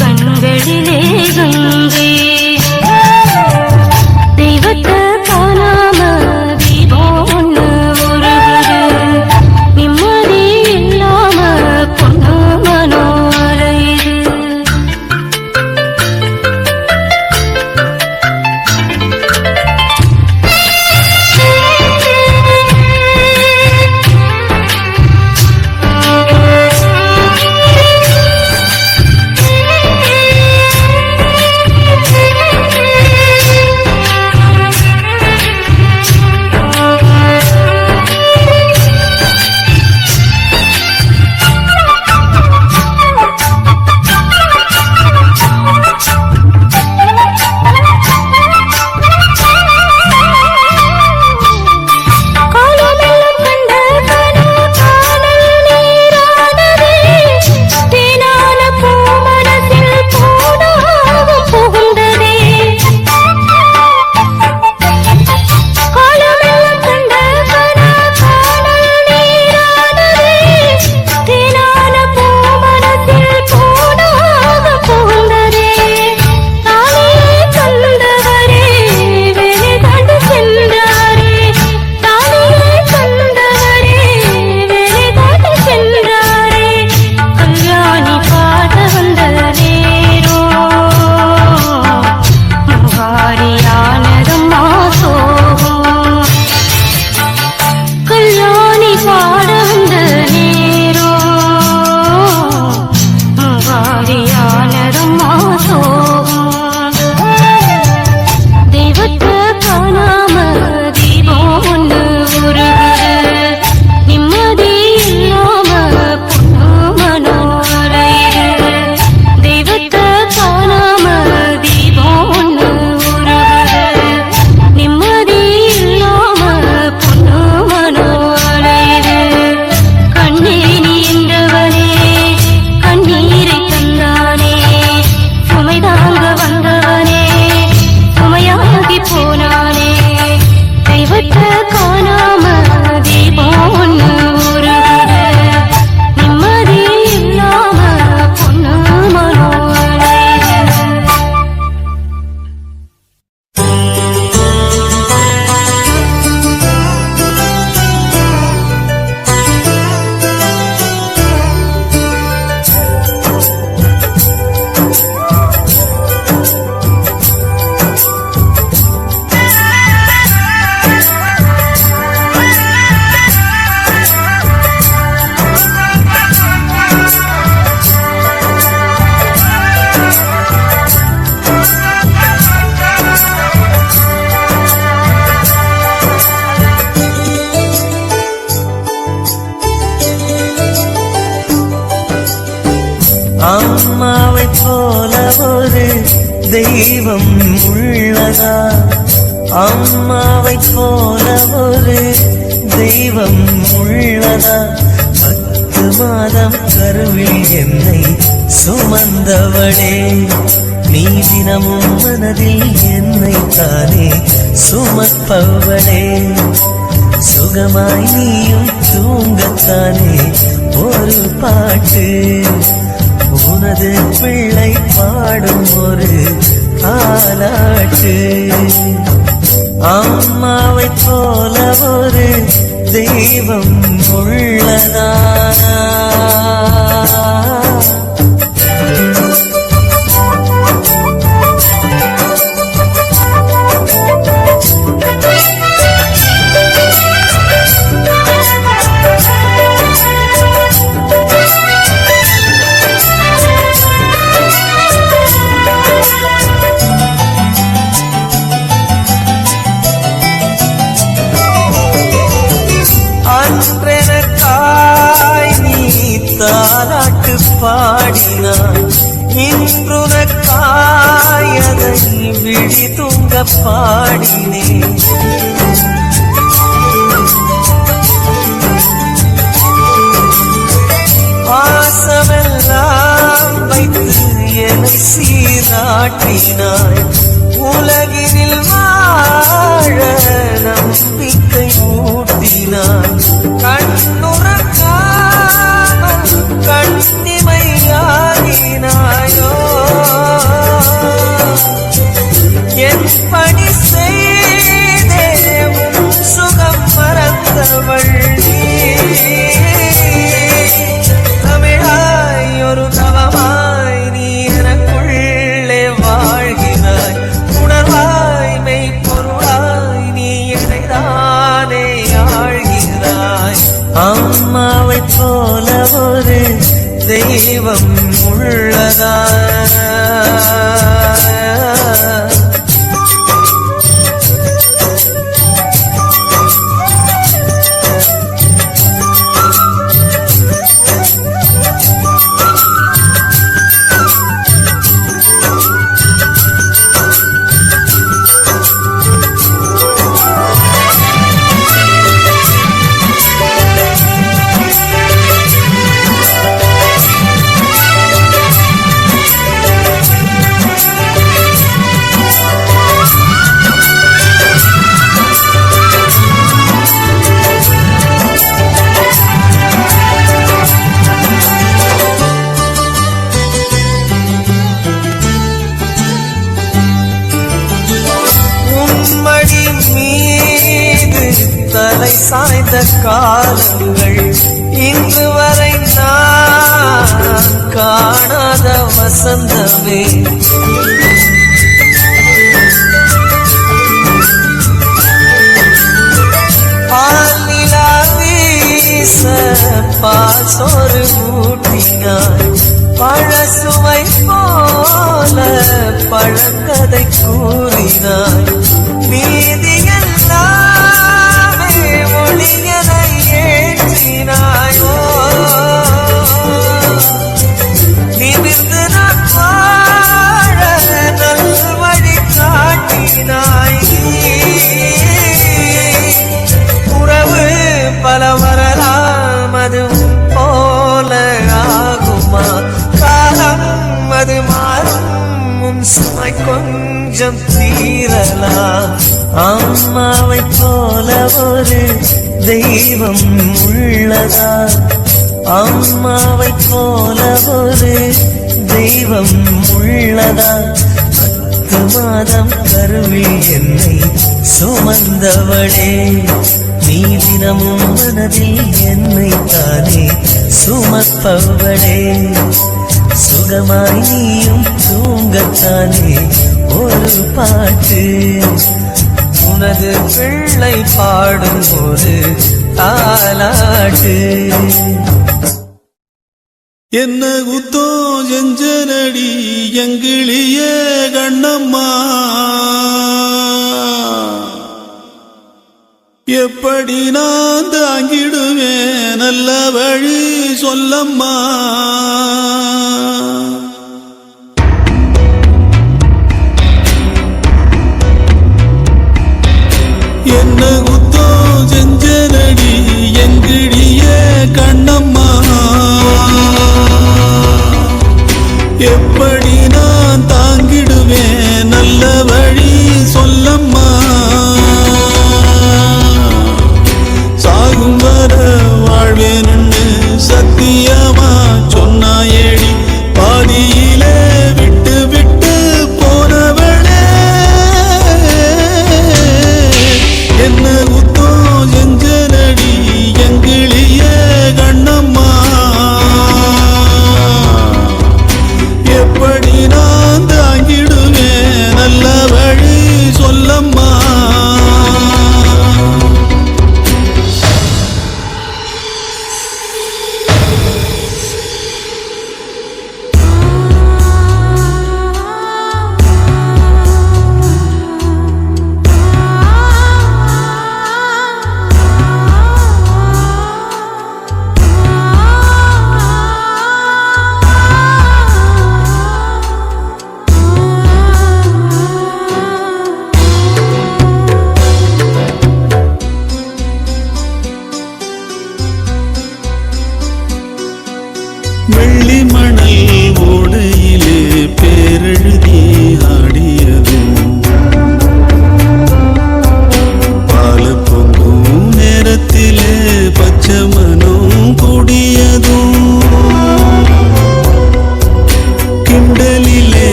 கண்களிலே கங்கை தெய்வத்தை காணாம தீபம் ஒண்ணு உருகுது நிம்மதி இல்லாம பொண்ணு மனோ அலையுது அம்மாவை போல ஒரு தெய்வம் உள்ளதா அம்மாவை போல ஒரு தெய்வம் உள்ளதா 10 மாதம் கருவில் என்னை சுமந்தவளே நீ தினமும் மனதில் என்னை தானே சுமப்பவளே சுகமாய் நீயும் தூங்கத்தானே ஒரு பாட்டு உனது பிள்ளை பாடும் ஒரு தாலாட்டு அம்மாவை போல ஒரு தெய்வம் உள்ளதா தாலாட்டு பாடினான் இன்றுனக்காய் அதை விழி தூங்க பாடினேன் பாசமெல்லாம் வைத்து என்னை சீராட்டினாய் உலகினில் வாழ நம்பிக்கை ஊட்டினாய் கண்ணுறக்காமல் கண்ணிமையாகினாயோ தெய்வம் உள்ளதா? தலை சாய்ந்த காலங்கள் இன்று வரை நான் காணாத வசந்தமே. பாலிலா வீச பாசோறு ஊட்டினாய், பழசுவை போல பழங்கதை கூறினாய். மீதியெல்லாமே ஒளியனை ஏற்றினாயோ, நிமிர்ந்து நான் வாழ நல்வழி காட்டினாய். உறவு பல வரலாம், அது போல ஆகுமா? காலம் அது மாறும், உன் சுமை கொஞ்சம் தீரலாம். அம்மாவை போல ஒரு தெய்வம் உள்ளதா? அம்மாவை போல ஒரு தெய்வம் உள்ளதா? 10 மாதம் கருவில் என்னை சுமந்தவளே, நீ தினமும் மனதில் என்னை தானே சுமப்பவளே. சுகமாய் நீயும் தூங்கத்தானே ஒரு பாட்டு, உனது பிள்ளை பாடும் ஒரு தாலாட்டு. என்ன குத்தோ செஞ்சனடி எங்கிளியே கண்ணம்மா, எப்படி நான் தாங்கிடுவேன் நல்ல வழி சொல்லம்மா. என்ன குத்தோ செஞ்சனடி எங்கிடியே கண்ணம்மா, எப்படி நான் தாங்கிடுவேன் நல்ல வழி சொல்லம்மா. சாகும் வர வாழ்வேன்னு சத்தியமா சொன்னாயேடி, பாதியிலே விட்டு விட்டு போனவளே. என்ன குத்தோ செஞ்சனடி எங்கிளியே கண்ணம்மா, எப்படி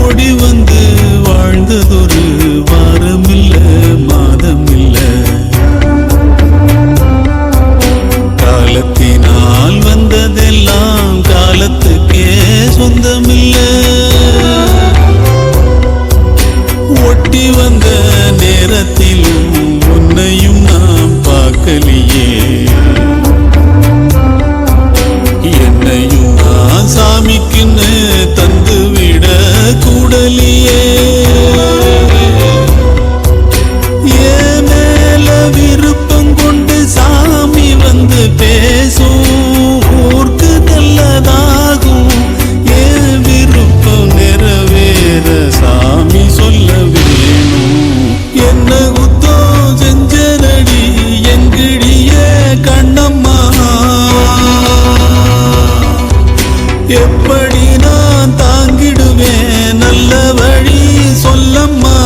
ஓடி வந்து வாழ்ந்ததொரு வாரமில்ல மாதமில்ல காலத்தினால் வந்ததெல்லாம் காலத்துக்கே சொந்தமில்ல ஒட்டி வந்த நேரத்திலும் உன்னையும் நாம் பார்க்கலையே என்னையும் நான் சாமிக்குன்னு தந்து விட கூடலியே ஏன் மேல விருப்பம் கொண்டு சாமி வந்து பேசும் ஊருக்கு நல்லதாகும் ஏன் விருப்பம் நிறைவேற சாமி சொல்ல வேணும் என்ன குத்தம் செஞ்சனடி எங்கிடிய கண்ணம்மா எப்படி நான் தாங்கிடுவேன் நல்ல வழி சொல்லம்மா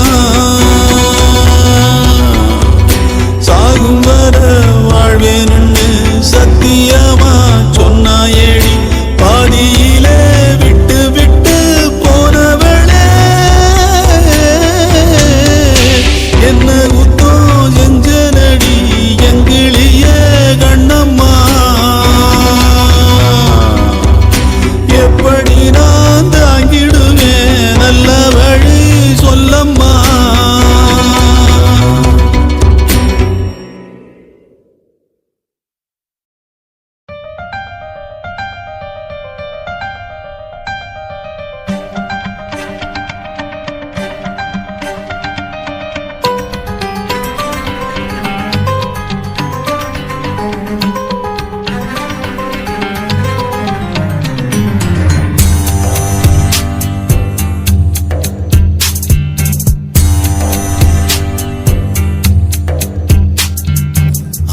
சாகும் வர வாழ்வேன்னு சத்தியமா சொன்னாயேடி பாதியிலே விட்டு விட்டு போனவளே என்ன குத்தம் செஞ்சனடி எங்கிளிய கண்ணம்மா எப்படி நான் தாங்கிடுவேன் நல்ல வழி சொல்லம்மா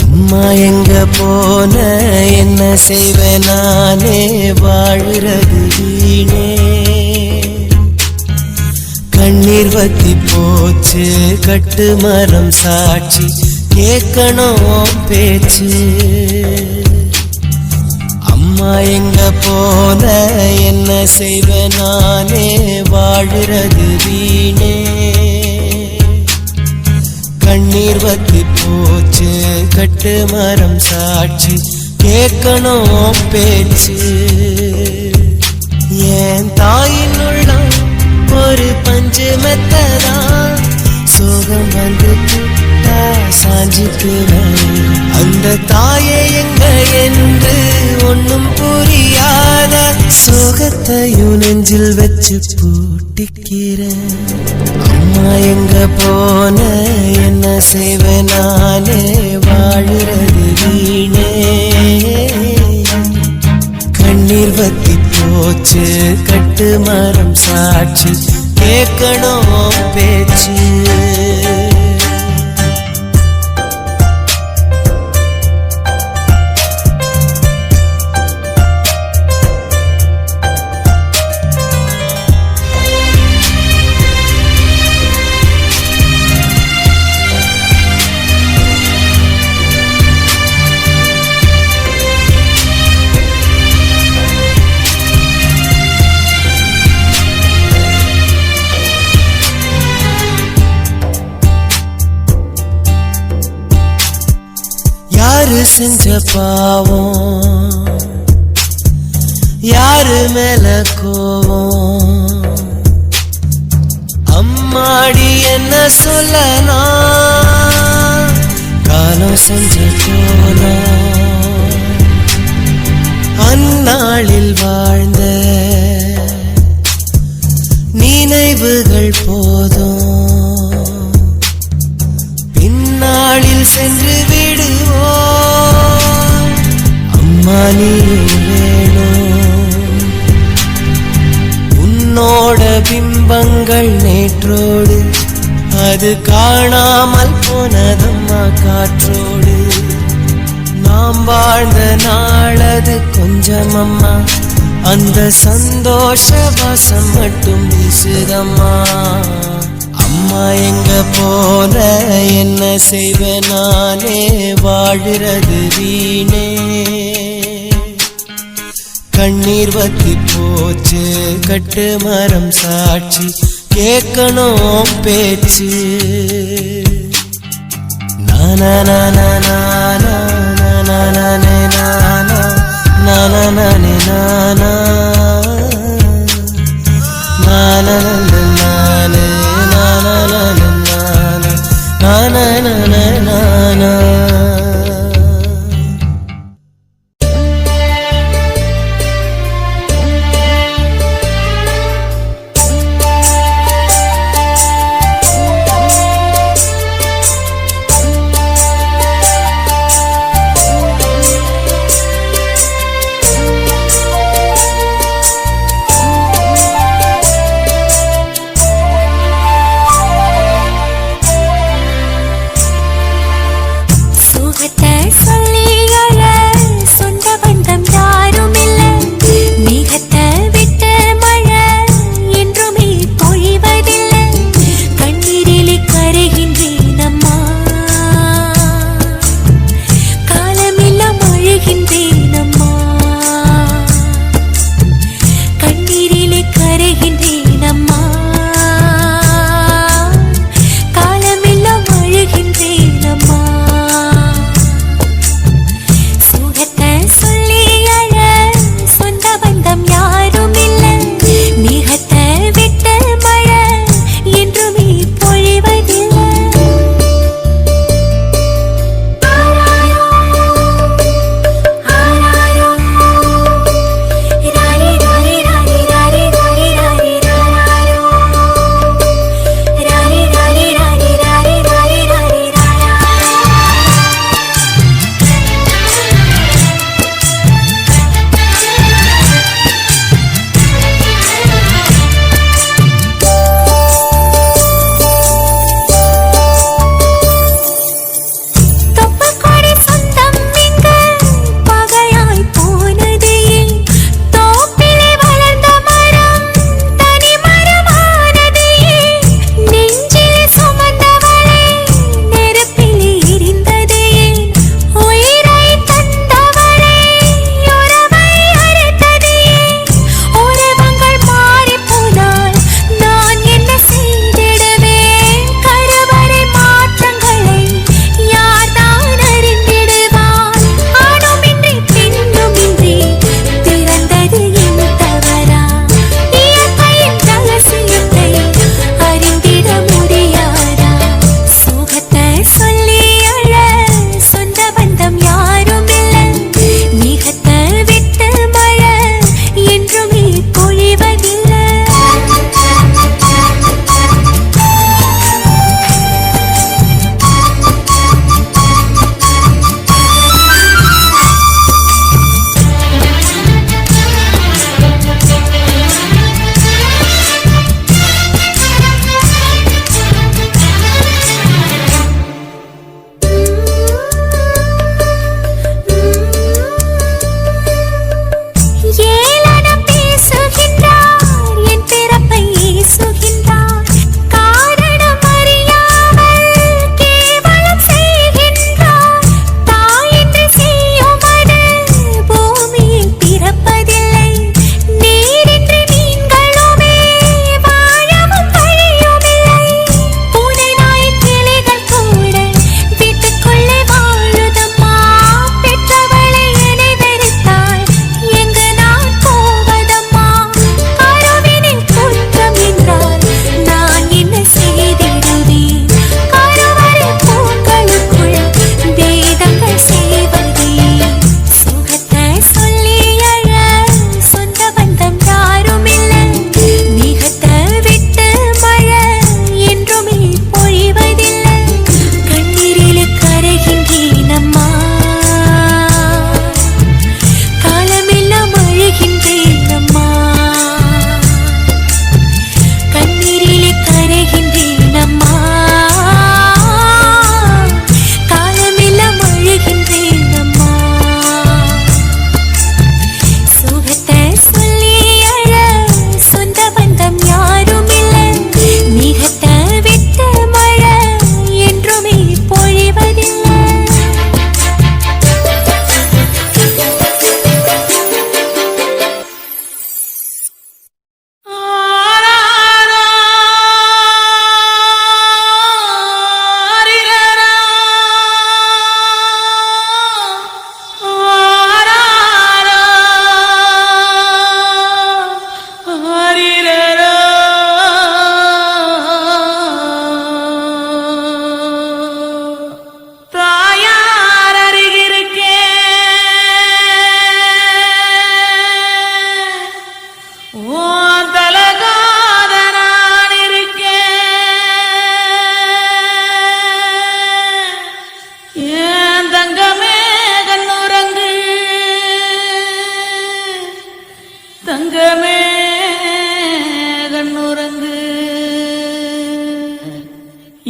அம்மா எங்க போன என்ன செய்வேன் நானே வாழுறது வீணே கண்ணீர் வத்தி போச்சு கட்டு மரம் சாட்சி கேட்கணும் பேச்சு அம்மா எங்க போன என்ன செய்வேன் நானே வாழுறது வீணே கண்ணீர் வத்தி போச்சு கட்டு மரம் சாட்சி கேட்கணும் பேச்சு என் தாயின் உள்ளம் ஒரு பஞ்சு மெத்ததான் சோகம் வந்து புட்டா சாஞ்சிக்குவேன் அந்த தாயை எங்க என்று ஒன்னும் புரியாத சோகத்தையும் நெஞ்சில் வச்சு பூட்டிக்கிறேன் அம்மா எங்க போன என்ன செய்வேன் நானே வாழுறது வீணே கண்ணீர் வத்தி போச்சு கட்டு மரம் சாட்சி கேட்கணும் பேச்சு யாரு செஞ்ச பாவம் யாரு மேல கோவம் அம்மாடி என்ன சொல்லனா காலம் செஞ்ச கோலம் அந்நாளில் வாழ்ந்த நினைவுகள் போதும் பின்னாளில் சென்று விடுவோம் அம்மா நீ வேணும் உன்னோட பிம்பங்கள் நேற்றோடு அது காணாமல் போனதம்மா காற்றோடு நாம் வாழ்ந்த நாளது கொஞ்சம் அம்மா அந்த சந்தோஷ வாசம் மட்டும் வீசுதம்மா அம்மா எங்க போன என்ன செய்வேன் நானே வாழுறது வீணே கண்ணீர் வத்தி போச்சு கட்டு மரம் சாட்சி கேட்கணும் பேச்சு நானா நானா நானா நானா நானே நானா நானா நானே நானா நானா நானே நானா நானே நானா நானா நானா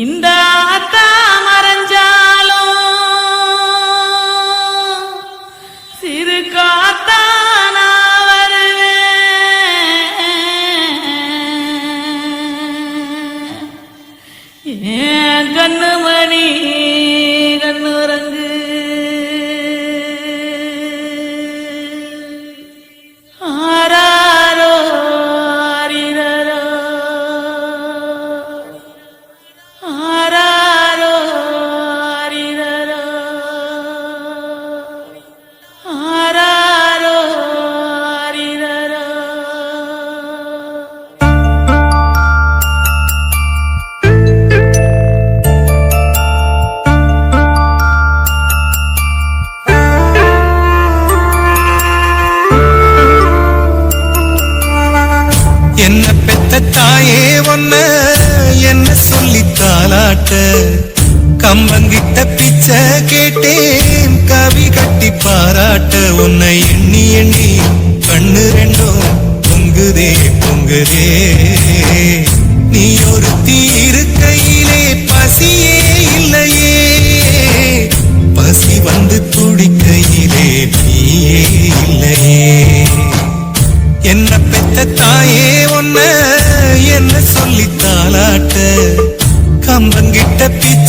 இந்த ஆத்தா மறைஞ்சாலும் சிறு காத்தா நான் வருவேன். ஏன் கண்ணுமணி கண்ணுறங்கு ஆராரோ ஆரிரரோ ஆராரோ ஆரிரரோ ஆராரோ ஆரிரரோ. என்ன பெத்த தாயே ஒன்ன என்ன சொல்லி தாலாட்ட கம்பங்கிட்ட பிச்சை கேட்டேன் கவி கட்டி பாராட்ட உன்னை எண்ணி எண்ணி கண்ணு ரெண்டும் பொங்குதே பொங்குதே நீ ஒரு இருக்கையிலே பசியே இல்லையே பசி வந்து துடிக்கையிலே நீயே இல்லையே என்ன பெத்த தாயே ஒன்ன என்ன சொல்லி தாலாட்ட கம்பங்கிட்ட பிச்சை